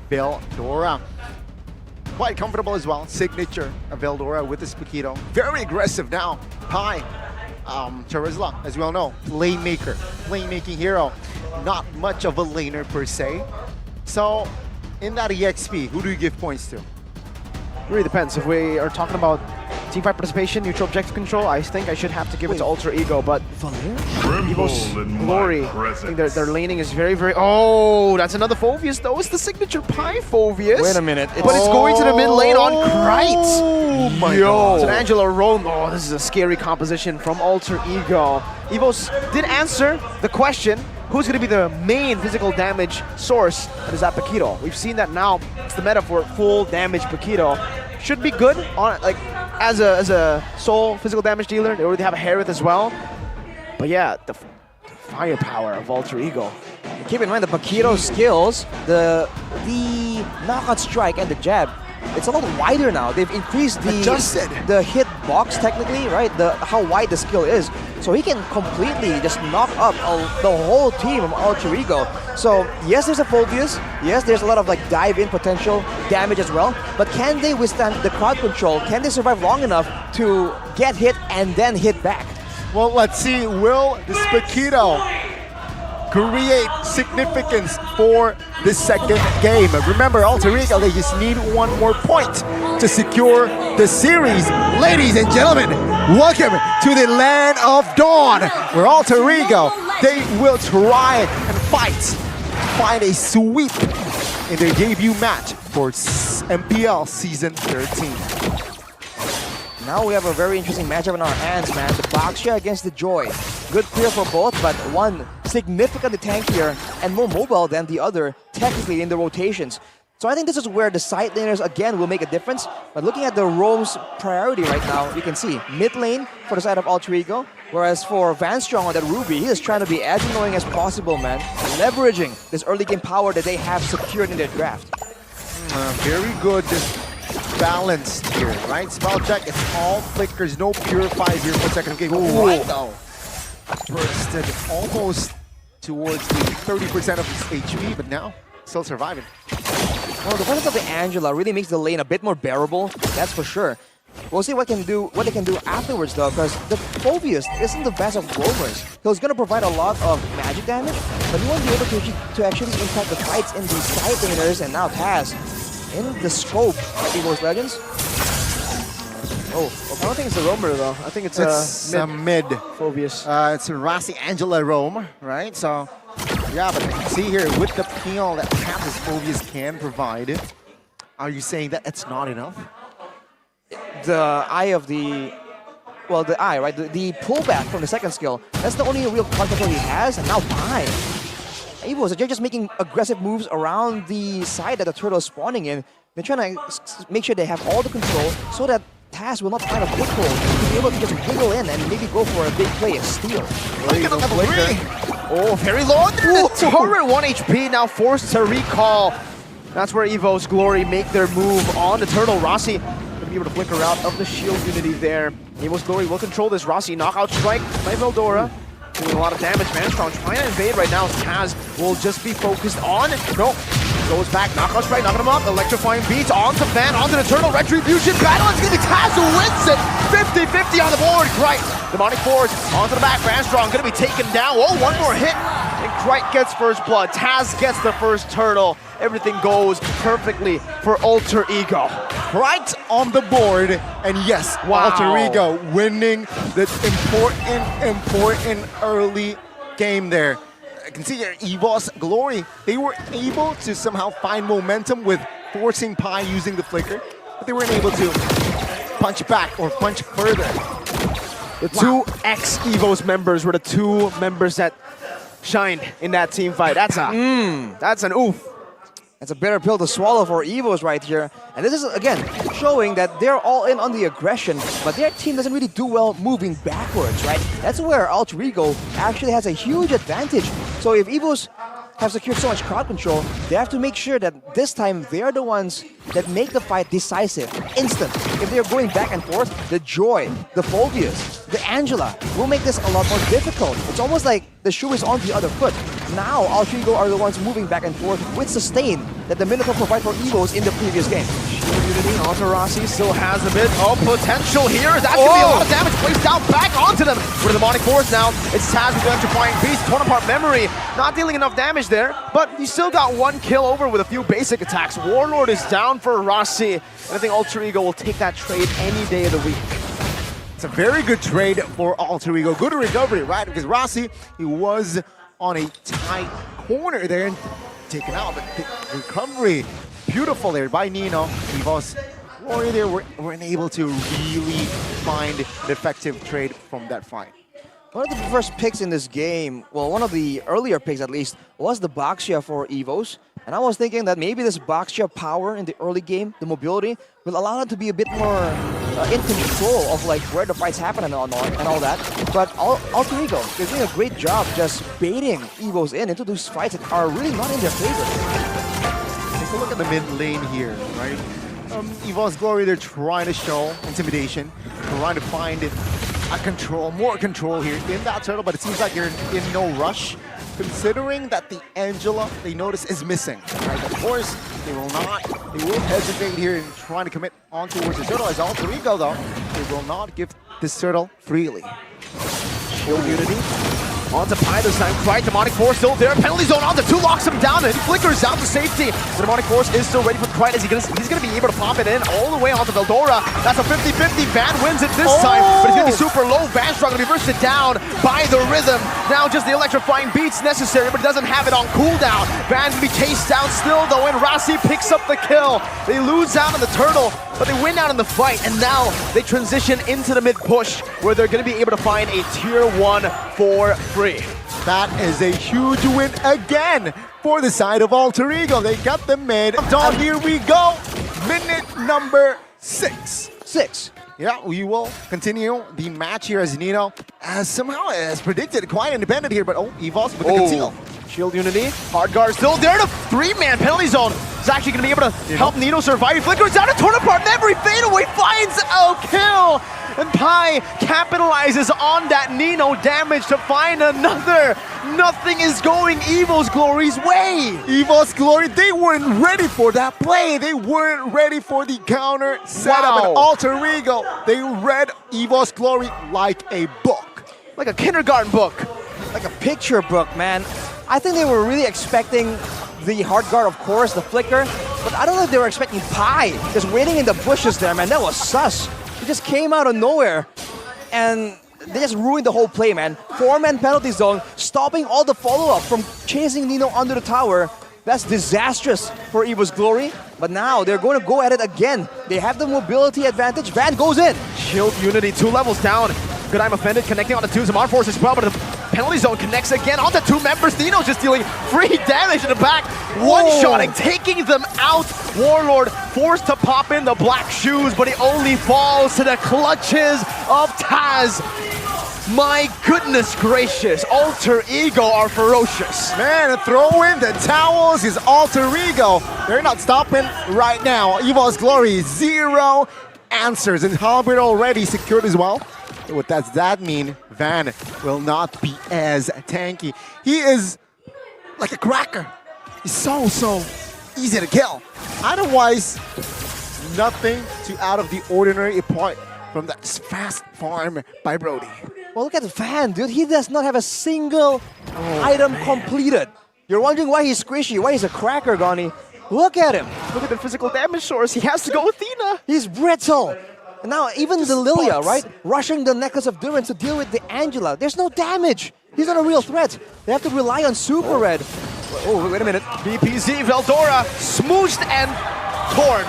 Veldora. Quite comfortable as well. Signature of Veldora with his Paquito. Very aggressive now. Pi. Charizla, as we all know, playmaker, playmaking hero. Not much of a laner per se. So, in that EXP, who do you give points to? It really depends. If we are talking about teamfight participation, neutral objective control, I think I should have to give it to Alter Ego, but Evos Glory, I think their laning is very, very... Oh, that's another Phoveus though. It's the signature Pi Phoveus. Wait a minute. But it's going to the mid lane on Krite. Oh my Yo. God. It's an Angela Roam. Oh, this is a scary composition from Alter Ego. Evos did answer the question, who's going to be the main physical damage source? That is that Paquito. We've seen that now. It's the meta for full damage Paquito. Should be good on like as a sole physical damage dealer. They already have a Harith as well. But yeah, the firepower of Alter Ego. Keep in mind the Paquito skills, the knockout strike and the jab. It's a lot wider now. They've increased the hit box technically, right? How wide the skill is. So he can completely just knock up the whole team of Alter Ego. So yes, there's a Phoveus. Yes, there's a lot of like dive-in potential damage as well. But can they withstand the crowd control? Can they survive long enough to get hit and then hit back? Well, let's see. Will this Paquito create significance for the second game? Remember, Alter Ego, they just need one more point to secure the series. Ladies and gentlemen, welcome to the land of Dawn, where Alter Ego, they will try and find a sweep in their debut match for MPL Season 13. Now we have a very interesting matchup in our hands, man. The Baxia against the Joy. Good clear for both, but one significantly tankier and more mobile than the other, technically in the rotations. So I think this is where the side laners again will make a difference. But looking at the Roam's priority right now, you can see mid lane for the side of Alter Ego, whereas for Van Strong on that Ruby, he is trying to be as annoying as possible, man. Leveraging this early game power that they have secured in their draft. Very good. Balanced here, right? Spell check, it's all flickers, no purifies here for second game. Right though. Bursted almost towards the 30% of his HP, but now still surviving. Well, the presence of the Angela really makes the lane a bit more bearable, that's for sure. We'll see what they can do afterwards though, because the Phoveus isn't the best of roamers. He's going to provide a lot of magic damage, but he won't be able to actually impact the fights in the side laners, and now Taz in the scope of Evos Legends. Oh, okay. I don't think it's a roamer though. I think it's a mid Phoveus. It's a Rossi Angela roam, right? So, yeah, but see here with the peel that perhaps this Phoveus can provide. Are you saying that it's not enough? The eye of the... Well, the eye, right? The pullback from the second skill. That's the only real contact he has, and now Pi. Evos, they're just making aggressive moves around the side that the turtle is spawning in. They're trying to make sure they have all the control so that Taz will not find a foothold to be able to just wiggle in and maybe go for a big play and steal. Oh, very low under the turret, 1 HP, now forced to recall. That's where Evos Glory make their move on the turtle. Rossi gonna be able to flicker out of the shield unity there. Evos Glory will control this. Rossi knockout strike by Veldora. Doing a lot of damage, man. Strong trying to invade right now. Taz will just be focused on. No. Goes back. Knockout strike, knocking him up. Electrifying beats onto Van, onto the turtle. Retribution battle. It's going to be Taz who wins it. 50-50 on the board. Krite. Demonic Force onto the back. Van Strong going to be taken down. Oh, one more hit. And Krite gets first blood. Taz gets the first turtle. Everything goes perfectly for Alter Ego. Right on the board, and yes, wow. Alter Ego winning the important early game there. I can see here, Evos Glory, they were able to somehow find momentum with forcing Pi using the flicker, but they weren't able to punch back or punch further. The two ex-Evos members were the two members that shined in that team fight. That's an oof. It's a bitter pill to swallow for Evos right here. And this is, again, showing that they're all in on the aggression, but their team doesn't really do well moving backwards, right? That's where Alter Ego actually has a huge advantage. So if Evos have secured so much crowd control, they have to make sure that this time they're the ones that make the fight decisive, instant. If they're going back and forth, the Joy, the Phoveus, the Angela will make this a lot more difficult. It's almost like the shoe is on the other foot. now Alter Ego are the ones moving back and forth with sustain that the Minotaur provide for Evos in the previous game. Unity onto Rossi still has a bit of potential here. That's going to be a lot of damage placed down back onto them. With the Demonic Force now, it's Taz with the electrifying beast, torn apart memory. Not dealing enough damage there, but he still got one kill over with a few basic attacks. Warlord is down for Rossi, and I think Alter Ego will take that trade any day of the week. It's a very good trade for Alter Ego. Good recovery, right? Because Rossi, he was on a tight corner there and taken out. But the recovery, beautiful there by Nino. Evos Glory there weren't able to really find an effective trade from that fight. One of the first picks in this game, well, one of the earlier picks at least, was the Baxia for Evos. And I was thinking that maybe this Baxia power in the early game, the mobility, will allow them to be a bit more in control of like where the fights happen and all that. But Alter Ego is doing a great job just baiting Evos into those fights that are really not in their favor. Take a look at the mid lane here, right? Evos Glory, they're trying to show intimidation, trying to find more control here in that turtle, but it seems like you're in no rush, considering that the Angela they notice is missing. Right? Of course, they will hesitate here in trying to commit on towards the turtle. As Alter Ego, though, they will not give this turtle freely. Shield Unity onto Pi this time. Right, Demonic Force still there. Penalty zone onto 2, locks him down, and he flickers out to safety. The Demonic Force is still ready for Krite as he's going to be able to pop it in all the way onto Veldora. That's a 50-50. Van wins it this time, but he's going to be super low. Van's struggling to be bursted down by the rhythm. Now just the electrifying beats necessary, but he doesn't have it on cooldown. Van can be chased down still, though, and Rossi picks up the kill. They lose out on the turtle, but they win out in the fight, and now they transition into the mid push, where they're going to be able to find a tier 1 for free. That is a huge win again for the side of Alter Ego. They got the mid. Down, here we go. Minute number 6. Yeah, we will continue the match here as Nino, as somehow as predicted, quite independent here, but Evos with the conceal. Shield Unity, hard guard still there to 3-man penalty zone. Is actually going to be able to help Nino survive. He flickers down and torn apart. Every fadeaway finds a kill. And Pi capitalizes on that Nino damage to find another. Nothing is going Evos Glory's way. Evos Glory, they weren't ready for that play. They weren't ready for the counter setup. And Alter Ego, they read Evos Glory like a book. Like a kindergarten book. Like a picture book, man. I think they were really expecting the hard guard, of course, the flicker, but I don't know if they were expecting Pi just waiting in the bushes there, man. That was sus. He just came out of nowhere, and they just ruined the whole play, man. 4-man penalty zone, stopping all the follow-up from chasing Nino under the tower. That's disastrous for Evos Glory, but now they're going to go at it again. They have the mobility advantage. Van goes in. Shield Unity, 2 levels down. Good, I'm offended, connecting on the 2 Zamar Force as well, but the penalty zone connects again onto 2 members. Nino's just dealing free damage in the back. One-shotting, taking them out. Warlord forced to pop in the black shoes, but he only falls to the clutches of Taz. My goodness gracious, Alter Ego are ferocious. Man, throw in the towels is Alter Ego. They're not stopping right now. Evos Glory, 0 answers, and Halbert already secured as well. What does that mean? Van will not be as tanky. He is like a cracker. He's so easy to kill. Otherwise, nothing too out of the ordinary apart from that fast farm by Brody. Well, look at the Van, dude. He does not have a single item completed. You're wondering why he's squishy, why he's a cracker, Gani. Look at him. Look at the physical damage source. He has to go with Athena. He's brittle. And now even the Lilia, right? Rushing the Necklace of Durance to deal with the Angela. There's no damage. He's not a real threat. They have to rely on Super Red. Oh, wait a minute. BPZ, Veldora, smooshed and torn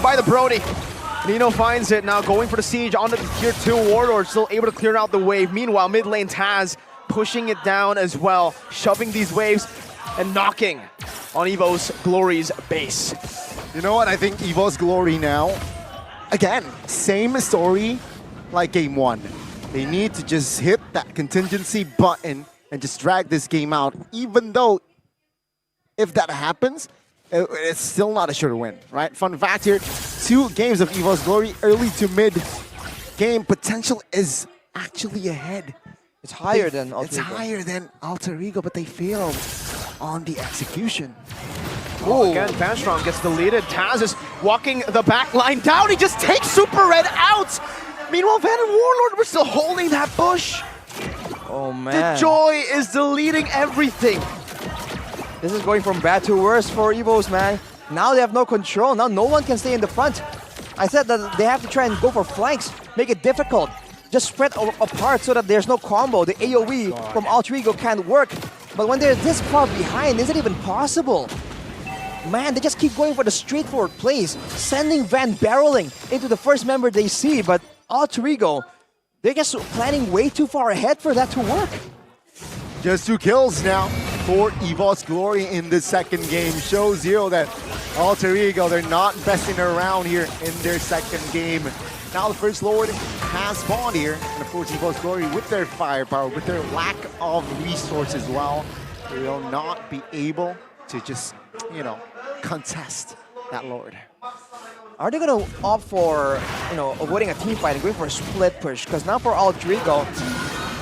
by the Brody. Nino finds it now, going for the siege onto the tier 2 Warlord, still able to clear out the wave. Meanwhile, mid lane Taz pushing it down as well, shoving these waves and knocking on Evos Glory's base. You know what? I think Evos Glory now, again, same story like game 1. They need to just hit that contingency button and just drag this game out, even though if that happens, it's still not a sure win, right? Fun fact here, 2 games of Evos Glory, early to mid game potential is actually ahead It's higher than It's Alter Ego. higher than Alter Ego, but they failed on the execution. Oh, again, Vanstrong gets deleted. Taz is walking the back line down. He just takes Super Red out. Meanwhile, Van and Warlord were still holding that bush. Oh The man. Joy is deleting everything. This is going from bad to worse for Evos, man. Now they have no control. Now no one can stay in the front. I said that they have to try and go for flanks, make it difficult. Just spread apart so that there's no combo. The AoE from Alter Ego can't work. But when they're this far behind, is it even possible? Man, they just keep going for the straightforward plays, sending Van barreling into the first member they see. But Alter Ego, they're just planning way too far ahead for that to work. Just 2 kills now for Evos Glory in the second game. Shows 0 that Alter Ego, they're not messing around here in their second game. Now the First Lord has spawned here. And of course, Evos Glory, with their firepower, with their lack of resources, well, they will not be able to just, you know, contest that Lord. Are they gonna opt for, avoiding a team fight and going for a split push? Because now for Alter Ego,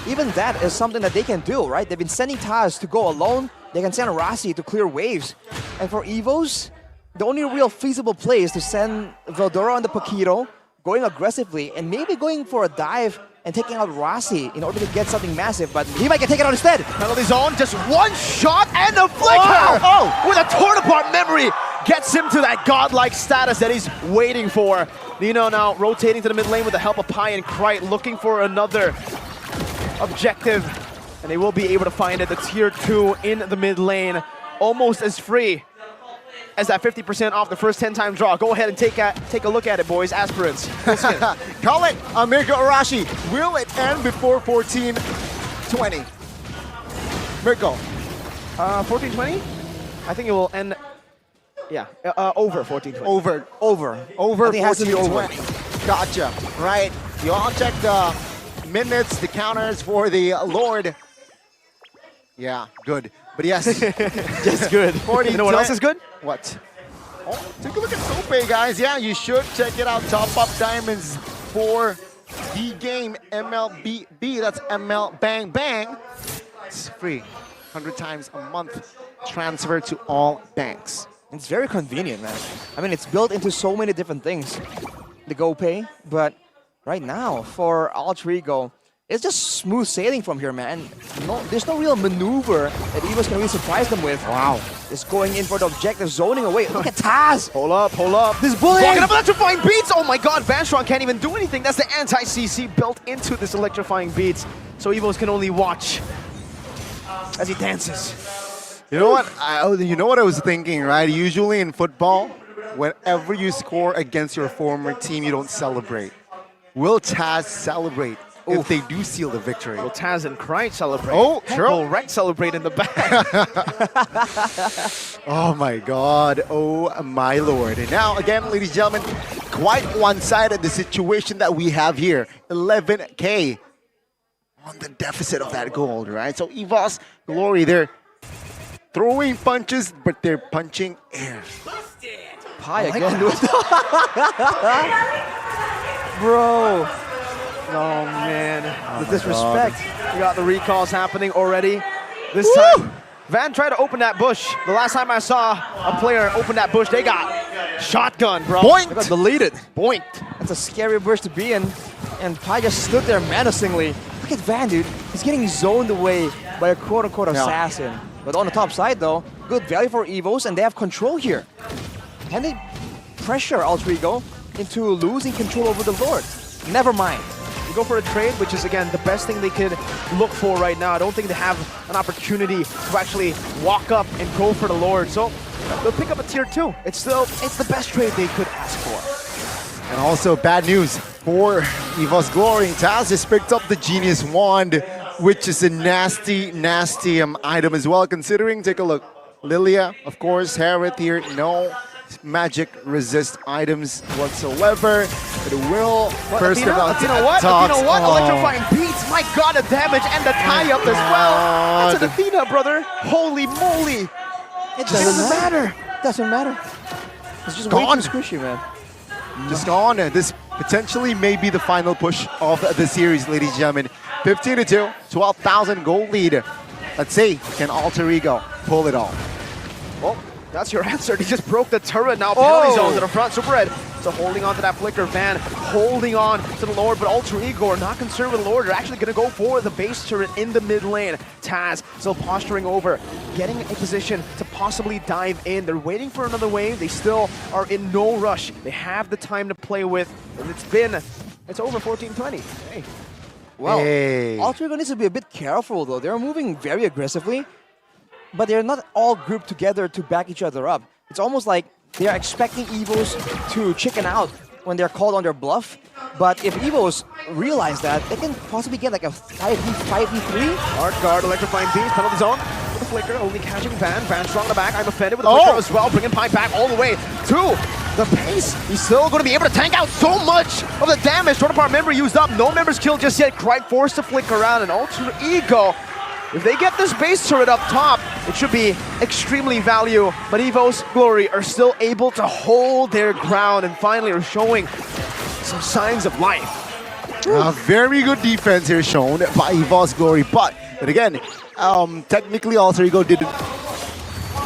even that is something that they can do, right? They've been sending Taz to go alone. They can send Rasi to clear waves. And for Evos, the only real feasible play is to send Veldora on the Paquito, going aggressively, and maybe going for a dive and taking out Rasi in order to get something massive, but he might get taken out instead. Penalty zone, just one shot and a flicker! With a torn apart memory, gets him to that godlike status that he's waiting for. Nino now rotating to the mid lane with the help of Pi and Krite, looking for another objective, and they will be able to find it. The tier 2 in the mid lane, almost as free as that 50% off the first 10-time draw. Go ahead and take a look at it, boys, aspirants. Call it, Mirko Arashi. Will it end before 14-20? Mirko. 14-20? I think it will end, yeah, over 14-20. Over. I think it has to be over. 14-20. Gotcha. Right. You all check the minutes, the counters for the Lord. Yeah, good. But yes, Just good. 40, you know what else is good? What? Oh, take a look at Sope, guys. Yeah, you should check it out. Top up diamonds for the game MLBB. That's ML Bang Bang. It's free. 100 times a month. Transfer to all banks. It's very convenient, man. I mean, it's built into so many different things. The GoPay, but right now, for Alter Ego, it's just smooth sailing from here, man. There's no real maneuver that Evos can really surprise them with. Wow. Just going in for the objective, zoning away. Look at Taz! Hold up. This bullying! Walking up electrifying beats! Oh my god, Vanstrong can't even do anything. That's the anti-CC built into this electrifying beats. So Evos can only watch as he dances. You know what? You know what I was thinking, right? Usually in football, whenever you score against your former team, you don't celebrate. Will Taz celebrate if they do seal the victory? Will Taz and Krite celebrate? Oh, Heck, sure. will Rex celebrate in the back? Oh my God. Oh my Lord. And now, again, ladies and gentlemen, quite one-sided the situation that we have here. 11K on the deficit of that gold, right? So Evos Glory, they're throwing punches, but they're punching air. Pi again. Bro. Oh man, The disrespect. we got the recalls happening already. This time, Van tried to open that bush. The last time I saw a player open that bush, they got shotgun, bro. Point! They got deleted. Point. That's a scary bush to be in. And Pi just stood there menacingly. Look at Van, dude. He's getting zoned away by a quote-unquote assassin. But on the top side, though, good value for Evos, and they have control here. And they pressure Alter Ego into losing control over the Lord. Never mind. You go for a trade, which is, again, the best thing they could look for right now. I don't think they have an opportunity to actually walk up and go for the Lord. So they'll pick up a tier 2. It's the best trade they could ask for. And also bad news for Evos Glory. Taz has picked up the Genius Wand, which is a nasty, nasty item as well, considering, take a look. Lilia, of course, Harith here, no magic resist items whatsoever. But it will first of all, You know what? Electrifying beats. My god, the damage and the tie-up as well. That's an Athena, brother. Holy moly. It doesn't matter. Doesn't matter. It's just Gone. way too squishy, man. Just gone. This potentially may be the final push of the series, ladies and gentlemen. 15-2, 12,000 gold lead. Let's see, can Alter Ego pull it off? Well, that's your answer. He just broke the turret now. Penalty Oh! zone to the front. Super Red. So holding on to that flicker. Van holding on to the Lord, but Alter Ego are not concerned with the Lord. They're actually going to go for the base turret in the mid lane. Taz still posturing over, getting a position to possibly dive in. They're waiting for another wave. They still are in no rush. They have the time to play with, and it's over 14-20. Hey. Well, Hey. Alter Ego needs to be a bit careful though. They're moving very aggressively, but they're not all grouped together to back each other up. It's almost like they're expecting Evos to chicken out when they're called on their bluff. But if Evos realize that, they can possibly get like a 5v3. Hard guard, electrifying beast, penalty zone. The flicker only catching Van. Van strong in the back. I'm offended with the flicker as well, bringing Pipe back all the way to the base. He's still going to be able to tank out so much of the damage. Total Power member used up. No members killed just yet. Krite forced to flick around, and Alter Ego. If they get this base turret up top, it should be extremely value. But Evos Glory are still able to hold their ground and finally are showing some signs of life. A very good defense here shown by Evos Glory, but again, technically Alter Ego didn't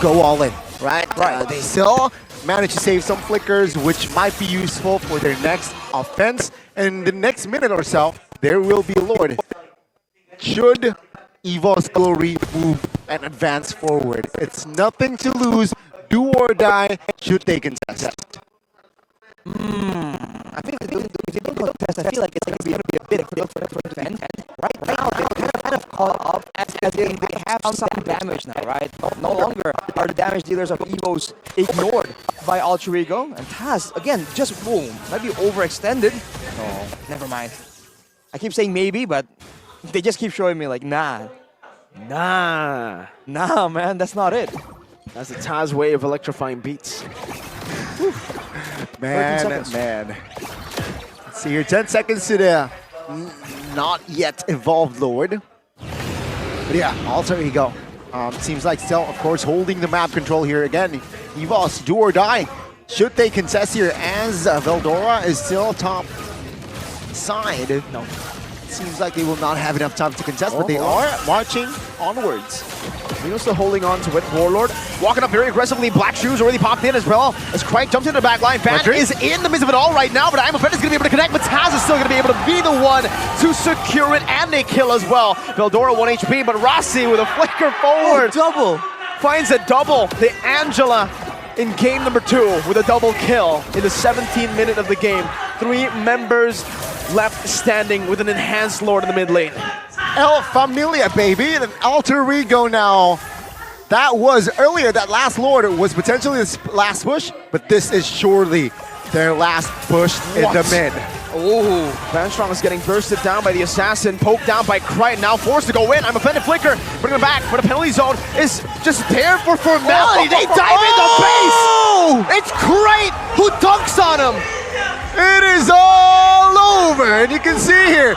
go all in, right? They still managed to save some flickers, which might be useful for their next offense. And in the next minute or so, there will be a Lord. Should Evos Glory move and advance forward, it's nothing to lose, do or die, should they contest. I think if they don't contest, I feel like it's going to be a bit of a for defense. Right now, they're kind of caught up as they have some damage now, right? No longer are the damage dealers of Evos ignored by Alter Ego. And Taz, again, just boom, might be overextended. No, never mind. I keep saying maybe, but they just keep showing me like, nah, man, that's not it. That's the Taz way of electrifying beats. Man. Let's see here, 10 seconds to the not yet evolved Lord. But yeah, Alter Ego. Seems like still, of course, holding the map control here again. Evos, do or die. Should they contest here as Veldora is still top side? No. Seems like they will not have enough time to contest, but they are marching onwards. Reno's still holding on to it. Warlord walking up very aggressively. Black Shoes already popped in as well as Krite jumps into the back line. Van is in the midst of it all right now, but I'm offended is going to be able to connect, but Taz is still going to be able to be the one to secure it and a kill as well. Veldora 1 HP, but Rossi with a flicker forward. Double. Finds a double. The Angela in game number 2 with a double kill in the 17th minute of the game. 3 members left standing with an enhanced Lord in the mid lane. El Familia, baby, and Alter Ego now. That was earlier, that last Lord was potentially his last push, but this is surely their last push in the mid. Oh, Van Strong is getting bursted down by the assassin, poked down by Krite, now forced to go in. I'm offended flicker, bring him back, but a penalty zone is just there for formality. They dive in the base! It's Krite who dunks on him! It is all over, and you can see here,